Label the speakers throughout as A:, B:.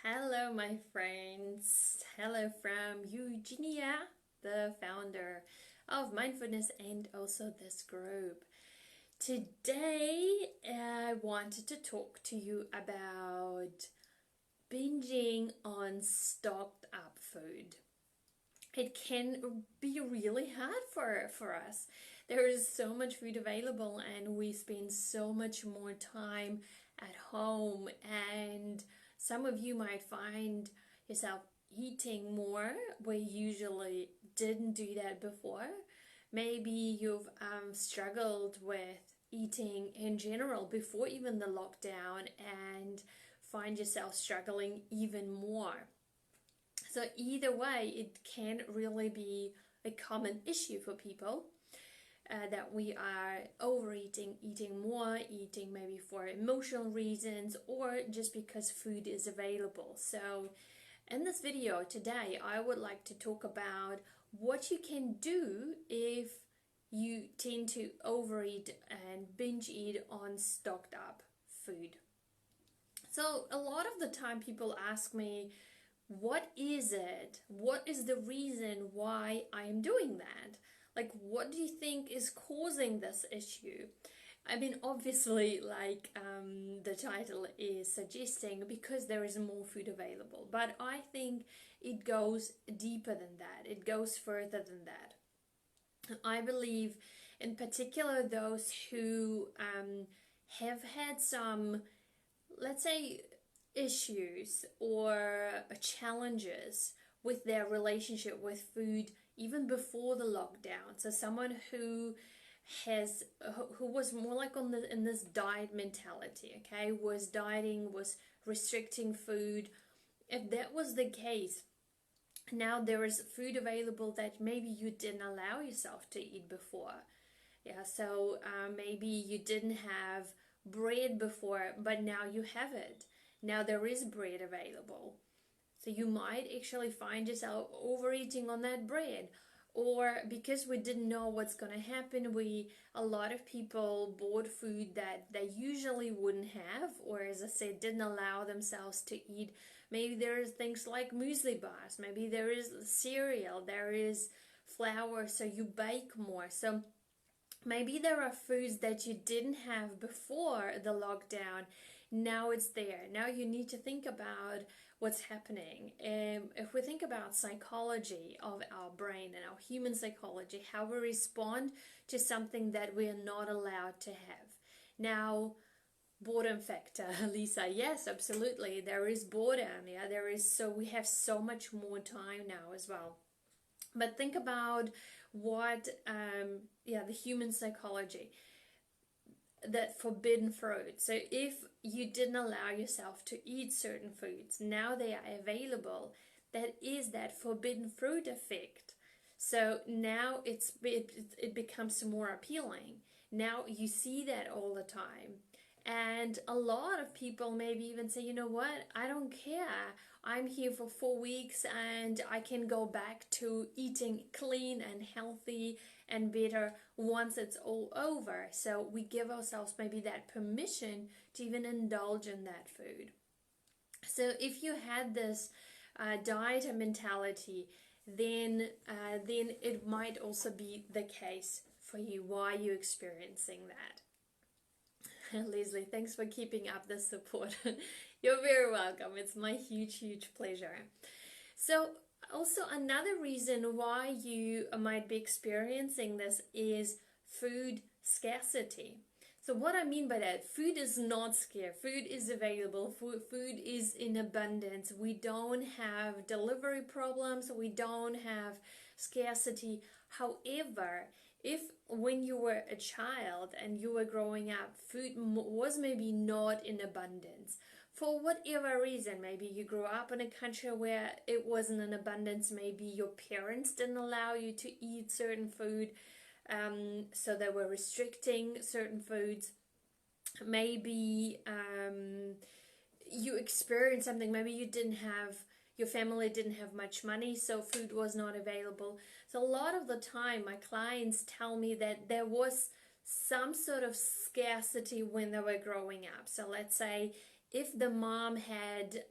A: Hello, my friends. Hello from Eugenia, the founder of Mindfoodness and also this group. Today, I wanted to talk to you about binging on stocked up food. It can be really hard for us. There is so much food available, and we spend so much more time at home, and some of you might find yourself eating more where you usually didn't do that before. Maybe you've struggled with eating in general before even the lockdown and find yourself struggling even more. So either way, it can really be a common issue for people that we are overeating, eating more, eating maybe for emotional reasons or just because food is available. So in this video today, I would like to talk about what you can do if you tend to overeat and binge eat on stocked up food. So a lot of the time people ask me, what is it? What is the reason why I am doing that? Like, what do you think is causing this issue? I mean, obviously, the title is suggesting, because there is more food available. But I think it goes deeper than that. It goes further than that. I believe, in particular, those who have had some, let's say, issues or challenges with their relationship with food even before the lockdown. So someone who was more like in this diet mentality, okay, was dieting, was restricting food. If that was the case, now there is food available that maybe you didn't allow yourself to eat before. Yeah, so maybe you didn't have bread before, but now you have it. Now there is bread available. So you might actually find yourself overeating on that bread. Or because we didn't know what's going to happen, a lot of people bought food that they usually wouldn't have, or as I said, didn't allow themselves to eat. Maybe there is things like muesli bars, maybe there is cereal, there is flour, so you bake more. So maybe there are foods that you didn't have before the lockdown. Now it's there. Now you need to think about what's happening. If we think about psychology of our brain and our human psychology, how we respond to something that we are not allowed to have. Now, boredom factor, Lisa, yes, absolutely. There is boredom. Yeah, there is. So we have so much more time now as well. But think about what, the human psychology, that forbidden fruit. So if you didn't allow yourself to eat certain foods, now they are available. That is that forbidden fruit effect. So now it becomes more appealing. Now you see that all the time. And a lot of people maybe even say, you know what, I don't care. I'm here for 4 weeks and I can go back to eating clean and healthy and better once it's all over. So we give ourselves maybe that permission to even indulge in that food. So if you had this diet mentality, then it might also be the case for you. Why are you experiencing that? Leslie, thanks for keeping up the support. You're very welcome. It's my huge pleasure. So also another reason why you might be experiencing this is food scarcity. So what I mean by that, food is not scarce. Food is available. Food is in abundance. We don't have delivery problems. We don't have scarcity. However, if when you were a child and you were growing up, food was maybe not in abundance, for whatever reason, maybe you grew up in a country where it wasn't in abundance, maybe your parents didn't allow you to eat certain food, so they were restricting certain foods. Maybe you experienced something, maybe your family didn't have much money, so food was not available. So a lot of the time my clients tell me that there was some sort of scarcity when they were growing up. So let's say if the mom had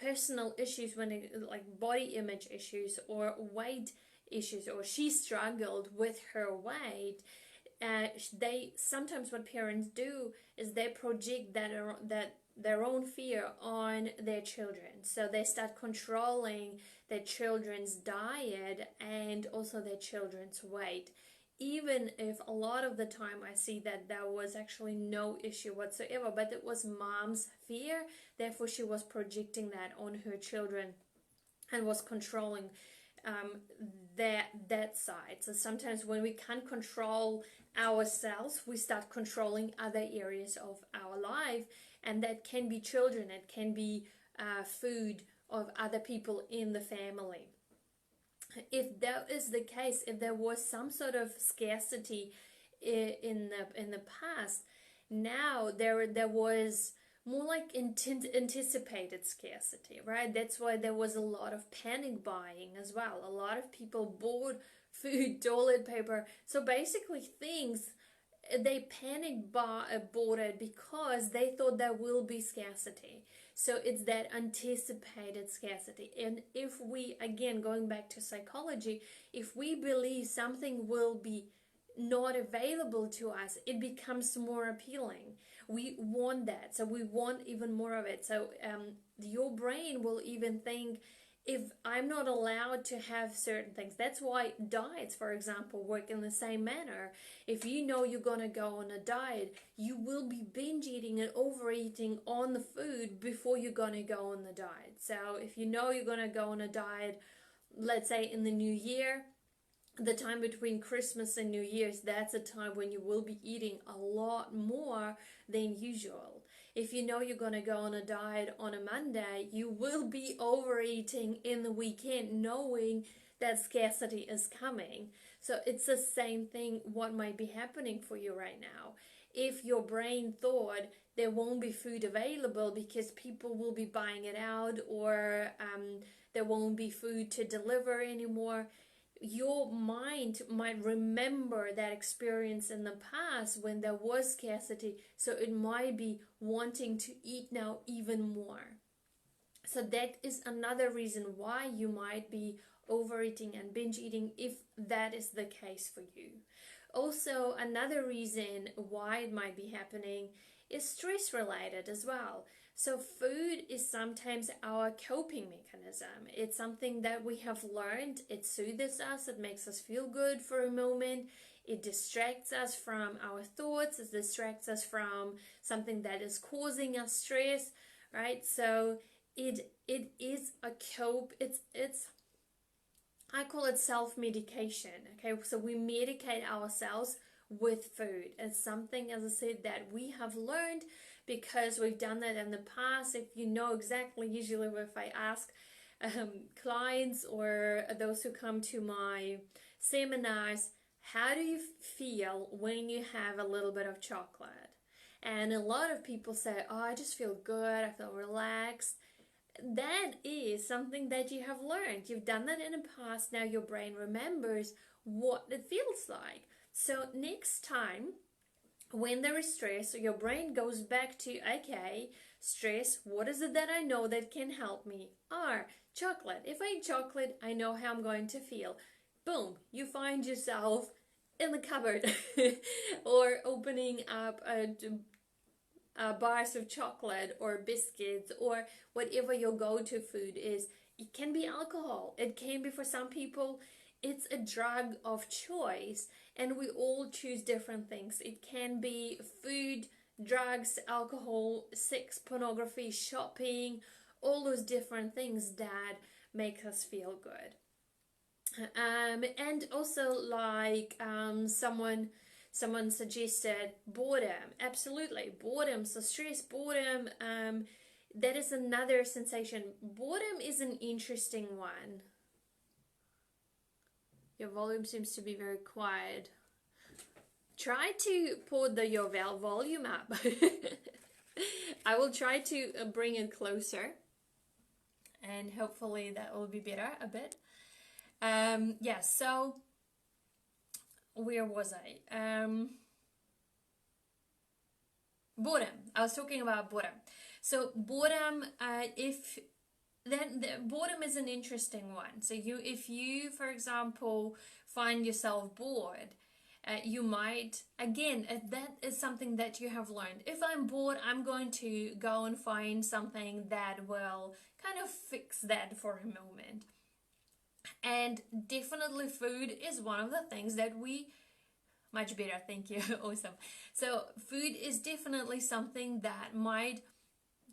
A: personal issues when it, like body image issues or weight issues, or she struggled with her weight, they sometimes, what parents do is they project that their own fear on their children. So they start controlling their children's diet and also their children's weight, even if a lot of the time I see that there was actually no issue whatsoever, but it was mom's fear, therefore she was projecting that on her children and was controlling that side. So sometimes when we can't control ourselves, we start controlling other areas of our life, and that can be children, it can be food of other people in the family. If that is the case, if there was some sort of scarcity in the past, now there was more like anticipated scarcity, right? That's why there was a lot of panic buying as well. A lot of people bought food, toilet paper, so basically things they bought it because they thought there will be scarcity. So it's that anticipated scarcity. And if we, again, going back to psychology, if we believe something will be not available to us, it becomes more appealing. We want that, so we want even more of it. So your brain will even think, if I'm not allowed to have certain things, that's why diets, for example, work in the same manner. If you know you're going to go on a diet, you will be binge eating and overeating on the food before you're going to go on the diet. So if you know you're going to go on a diet, let's say in the new year, the time between Christmas and New Year's, that's a time when you will be eating a lot more than usual. If you know you're going to go on a diet on a Monday, you will be overeating in the weekend knowing that scarcity is coming. So it's the same thing what might be happening for you right now. If your brain thought there won't be food available because people will be buying it out, or there won't be food to deliver anymore, your mind might remember that experience in the past when there was scarcity, so it might be wanting to eat now even more. So that is another reason why you might be overeating and binge eating, if that is the case for you. Also, another reason why it might be happening is stress related as well. So food is sometimes our coping mechanism. It's something that we have learned. It soothes us. It makes us feel good for a moment. It distracts us from our thoughts. It distracts us from something that is causing us stress, right? So it is a it's I call it self-medication. Okay, so we medicate ourselves with food. It's something, as I said, that we have learned because we've done that in the past. If you know exactly, usually if I ask clients or those who come to my seminars, how do you feel when you have a little bit of chocolate? And a lot of people say, oh, I just feel good, I feel relaxed. That is something that you have learned. You've done that in the past. Now your brain remembers what it feels like. So next time when there is stress, your brain goes back to, okay, stress, what is it that I know that can help me? Chocolate. If I eat chocolate, I know how I'm going to feel. Boom, you find yourself in the cupboard or opening up bars of chocolate or biscuits or whatever your go-to food is. It can be alcohol. It can be, for some people, it's a drug of choice, and we all choose different things. It can be food, drugs, alcohol, sex, pornography, shopping, all those different things that make us feel good. And also, like someone suggested boredom. Absolutely, boredom. So stress, boredom, that is another sensation. Boredom is an interesting one. Your volume seems to be very quiet. Try to put your volume up. I will try to bring it closer, and hopefully that will be better a bit. Yes, so where was I? Boredom. I was talking about boredom. So boredom, boredom is an interesting one. So if you, for example, find yourself bored, you might, again, that is something that you have learned. If I'm bored, I'm going to go and find something that will kind of fix that for a moment. And definitely food is one of the things that much better, thank you. Awesome. So food is definitely something that might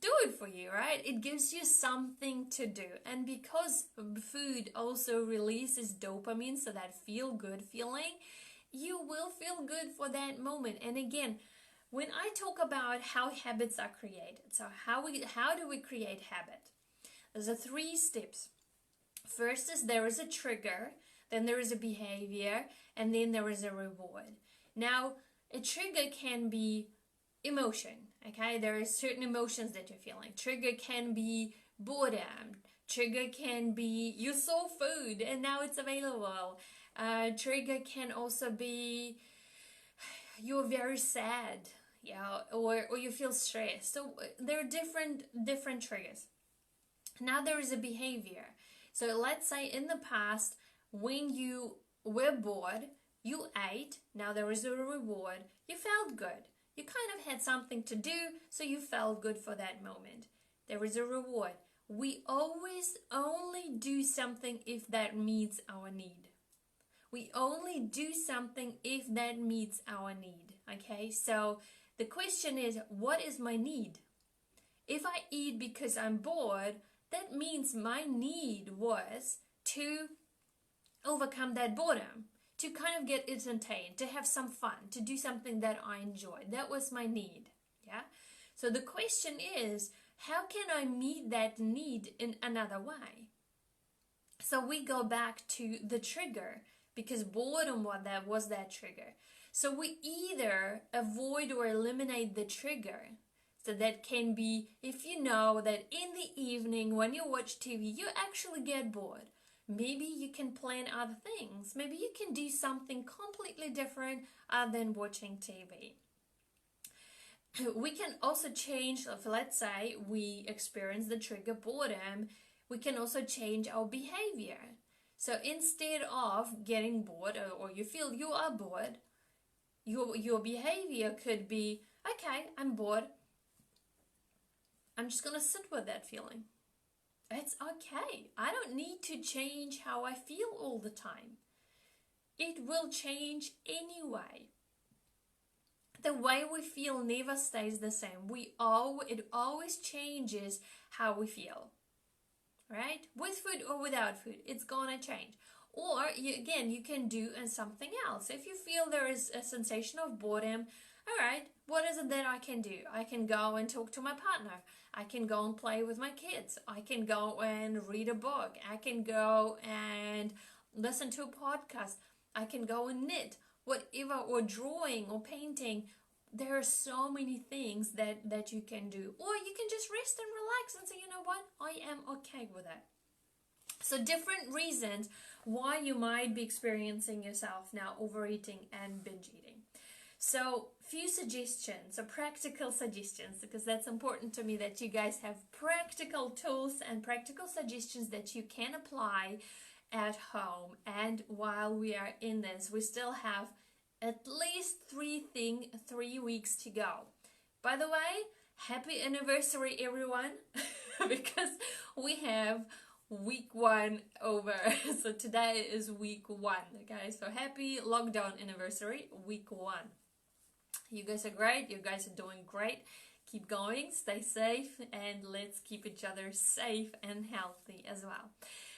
A: do it for you, right? It gives you something to do. And because food also releases dopamine, so that feel good feeling, you will feel good for that moment. And again, when I talk about how habits are created, so how do we create habit? There's a 3 steps. First is there is a trigger, then there is a behavior, and then there is a reward. Now, a trigger can be emotion, okay? There are certain emotions that you're feeling. Trigger can be boredom. Trigger can be you saw food and now it's available. Trigger can also be you're very sad, yeah, or you feel stressed. So there are different triggers. Now there is a behavior. So let's say in the past, when you were bored, you ate, now there is a reward, you felt good. You kind of had something to do, so you felt good for that moment. There is a reward. We always only do something if that meets our need. We only do something if that meets our need, okay? So the question is, what is my need? If I eat because I'm bored, that means my need was to overcome that boredom, to kind of get entertained, to have some fun, to do something that I enjoy. That was my need, yeah? So the question is, how can I meet that need in another way? So we go back to the trigger, because boredom was that trigger. So we either avoid or eliminate the trigger. So that can be, if you know that in the evening when you watch TV, you actually get bored. Maybe you can plan other things. Maybe you can do something completely different other than watching TV. We can also change, if let's say we experience the trigger boredom, we can also change our behavior. So instead of getting bored or you feel you are bored, your behavior could be, okay, I'm bored. I'm just going to sit with that feeling. It's okay. I don't need to change how I feel all the time. It will change anyway. The way we feel never stays the same. It always changes how we feel. Right? With food or without food, it's gonna change. Or you can do something else. If you feel there is a sensation of boredom, all right, what is it that I can do? I can go and talk to my partner. I can go and play with my kids. I can go and read a book. I can go and listen to a podcast. I can go and knit, whatever, or drawing or painting. There are so many things that you can do. Or you can just rest and relax and say, you know what, I am okay with that. So different reasons why you might be experiencing yourself now overeating and binge eating. So few suggestions, or practical suggestions, because that's important to me that you guys have practical tools and practical suggestions that you can apply at home. And while we are in this, we still have at least 3 weeks to go. By the way, happy anniversary everyone, because we have week 1 over. So today is week 1, okay? So happy lockdown anniversary, week 1. You guys are great. You guys are doing great. Keep going, stay safe, and let's keep each other safe and healthy as well.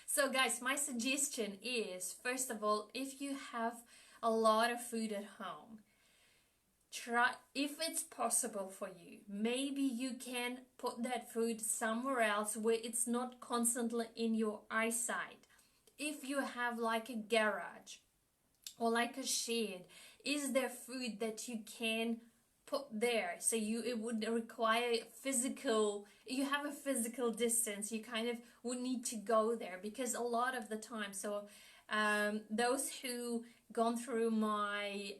A: So guys, my suggestion is, first of all, if you have a lot of food at home, try, if it's possible for you, maybe you can put that food somewhere else where it's not constantly in your eyesight. If you have like a garage or like a shed, is there food that you can put there? So it would require you have a physical distance, you kind of would need to go there, because a lot of the time, so those who gone through my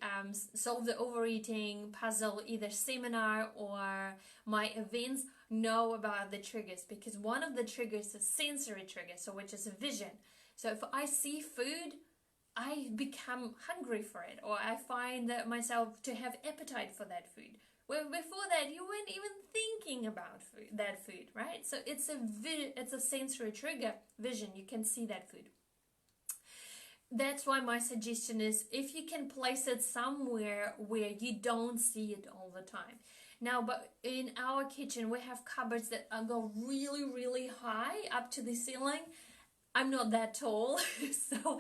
A: Solve the Overeating Puzzle, either seminar or my events, know about the triggers, because one of the triggers is sensory trigger, so which is a vision. So if I see food, I become hungry for it, or I find that myself to have appetite for that food. Where before that you weren't even thinking about that food, right? So it's a sensory trigger, vision. You can see that food. That's why my suggestion is, if you can place it somewhere where you don't see it all the time. Now, but in our kitchen, we have cupboards that go really, really high up to the ceiling. I'm not that tall, so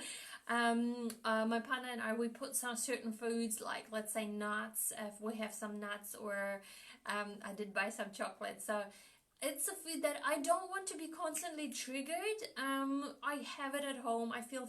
A: my partner and I, we put some certain foods, like let's say nuts, if we have some nuts, or I did buy some chocolate. So it's a food that I don't want to be constantly triggered. I have it at home. I feel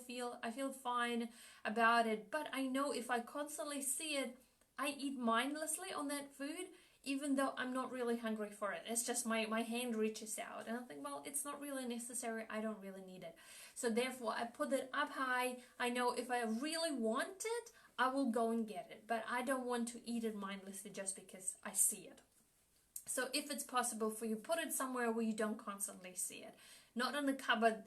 A: fine about it, but I know if I constantly see it, I eat mindlessly on that food, even though I'm not really hungry for it. It's just my hand reaches out and I think, well, it's not really necessary. I don't really need it. So therefore, I put it up high. I know if I really want it, I will go and get it. But I don't want to eat it mindlessly just because I see it. So if it's possible for you, put it somewhere where you don't constantly see it. Not in the cupboard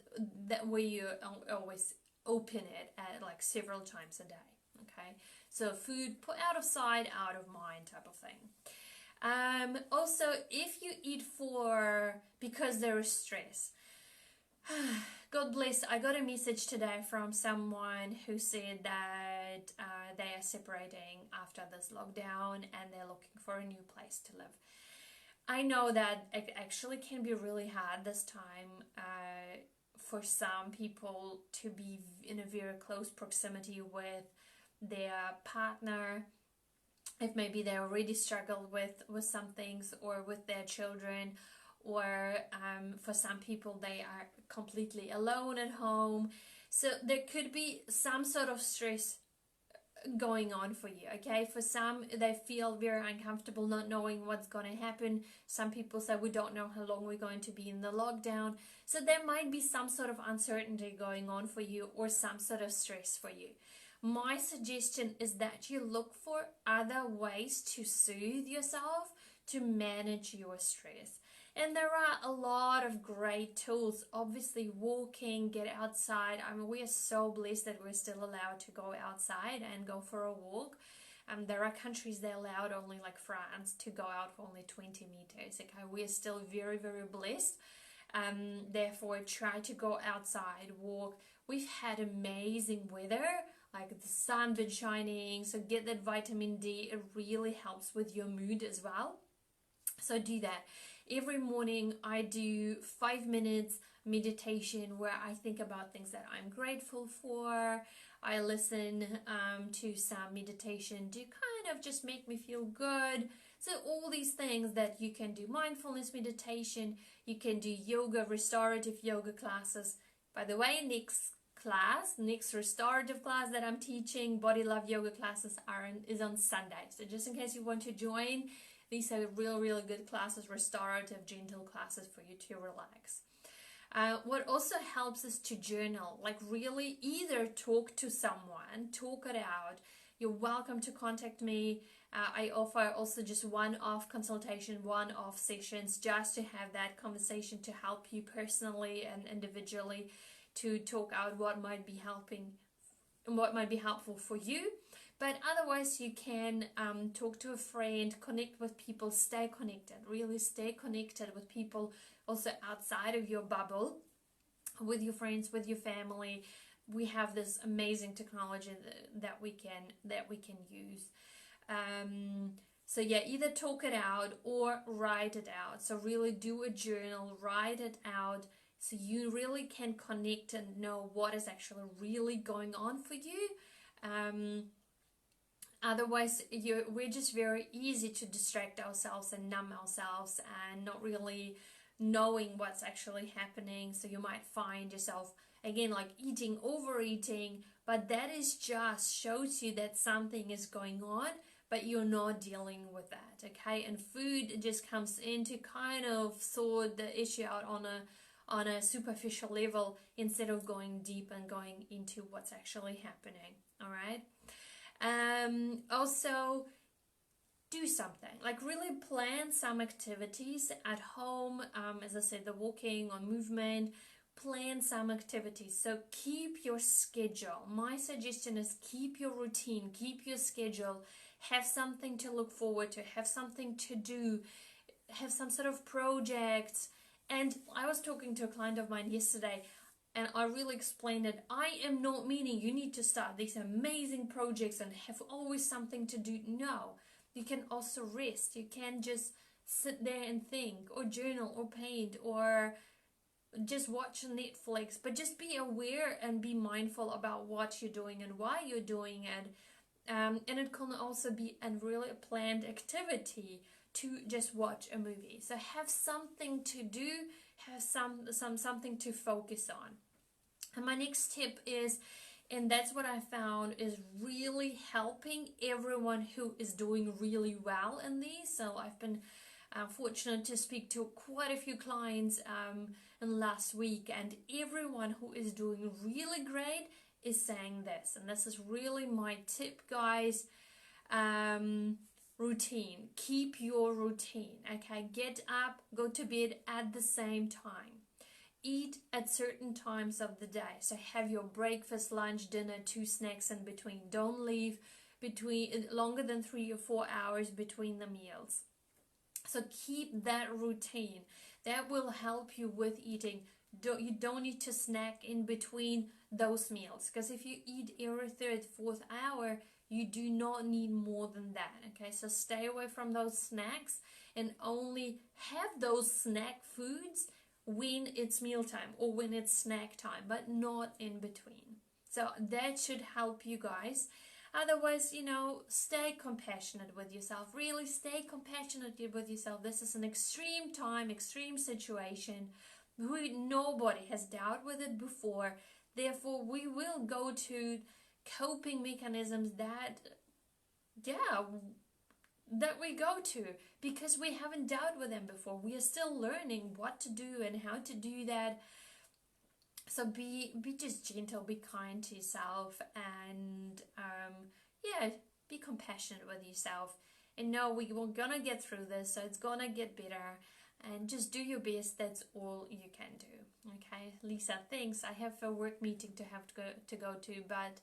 A: that where you always open it at like several times a day. Okay, so food put out of sight, out of mind type of thing. Also, if you eat because there is stress, God bless, I got a message today from someone who said that they are separating after this lockdown and they're looking for a new place to live. I know that it actually can be really hard this time for some people to be in a very close proximity with their partner, if maybe they already struggled with some things, or with their children, or for some people they are completely alone at home. So there could be some sort of stress going on for you, okay? For some, they feel very uncomfortable not knowing what's going to happen. Some people say, we don't know how long we're going to be in the lockdown. So there might be some sort of uncertainty going on for you, or some sort of stress for you. My suggestion is that you look for other ways to soothe yourself, to manage your stress. And there are a lot of great tools. Obviously, walking, get outside. I mean, we are so blessed that we're still allowed to go outside and go for a walk. There are countries that allowed, only like France, to go out for only 20 meters. Okay, we are still very, very blessed. Therefore, try to go outside, walk. We've had amazing weather, like the sun been shining, so get that vitamin D. It really helps with your mood as well. So do that. Every morning I do 5 minutes meditation where I think about things that I'm grateful for. I listen to some meditation to kind of just make me feel good. So all these things that you can do: mindfulness meditation, you can do yoga, restorative yoga classes. By the way, next restorative class that I'm teaching, Body Love Yoga classes, is on Sunday. So just in case you want to join, these are really good classes, restorative, gentle classes for you to relax. What also helps is to journal, like really either talk to someone, talk it out. You're welcome to contact me. I offer also just one-off consultation, one-off sessions, just to have that conversation to help you personally and individually, to talk out what might be helpful for you. But otherwise, you can talk to a friend, connect with people, stay connected. Really stay connected with people also outside of your bubble, with your friends, with your family. We have this amazing technology that we can use. So yeah, either talk it out or write it out. So really do a journal, write it out, so you really can connect and know what is actually really going on for you. Otherwise, we're just very easy to distract ourselves and numb ourselves and not really knowing what's actually happening. So you might find yourself, again, like overeating, but that is just shows you that something is going on, but you're not dealing with that, okay? And food just comes in to kind of sort the issue out on a superficial level, instead of going deep and going into what's actually happening, all right? Also, do something, like really plan some activities at home. As I said, the walking or movement, plan some activities. So keep your schedule. My suggestion is keep your routine, keep your schedule, have something to look forward to, have something to do, have some sort of projects. And I was talking to a client of mine yesterday, and I really explained it. I am not meaning you need to start these amazing projects and have always something to do. No, you can also rest. You can just sit there and think, or journal, or paint, or just watch Netflix. But just be aware and be mindful about what you're doing and why you're doing it. And it can also be a really planned activity to just watch a movie. So have something to do, have something to focus on. And my next tip is, and that's what I found is really helping everyone who is doing really well in these. So I've been fortunate to speak to quite a few clients in last week, and everyone who is doing really great is saying this. And this is really my tip, guys. Routine. Keep your routine. Okay, get up, go to bed at the same time. Eat at certain times of the day. So have your breakfast, lunch, dinner, 2 snacks in between. Don't leave between longer than 3 or 4 hours between the meals. So keep that routine. That will help you with eating. You don't need to snack in between those meals, because if you eat every 3rd, 4th hour, you do not need more than that. Okay, so stay away from those snacks and only have those snack foods when it's mealtime or when it's snack time, but not in between. So that should help you guys. Otherwise, stay compassionate with yourself. Really stay compassionate with yourself. This is an extreme time, extreme situation. Nobody has dealt with it before. Therefore, we will go to coping mechanisms that we go to because we haven't dealt with them before. We are still learning what to do and how to do that. So be just gentle, be kind to yourself, and be compassionate with yourself. And know we're gonna get through this, so it's gonna get better. And just do your best. That's all you can do. Okay, Lisa, thanks. I have a work meeting to go to, but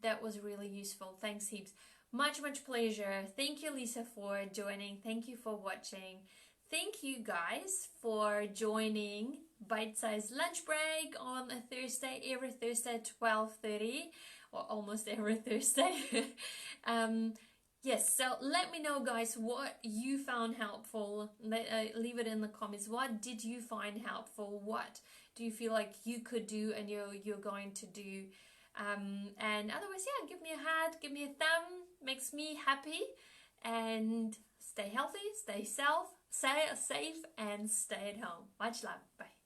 A: that was really useful. Thanks heaps. Much pleasure. Thank you, Lisa, for joining. Thank you for watching. Thank you guys for joining Bite Size Lunch Break on a Thursday, every Thursday at 12:30, or almost every Thursday. Yes, so let me know, guys, what you found helpful. Leave it in the comments. What did you find helpful? What do you feel like you could do and you're going to do? And otherwise, give me a heart, give me a thumb. Makes me happy. And stay healthy, stay safe, and stay at home. Much love. Bye.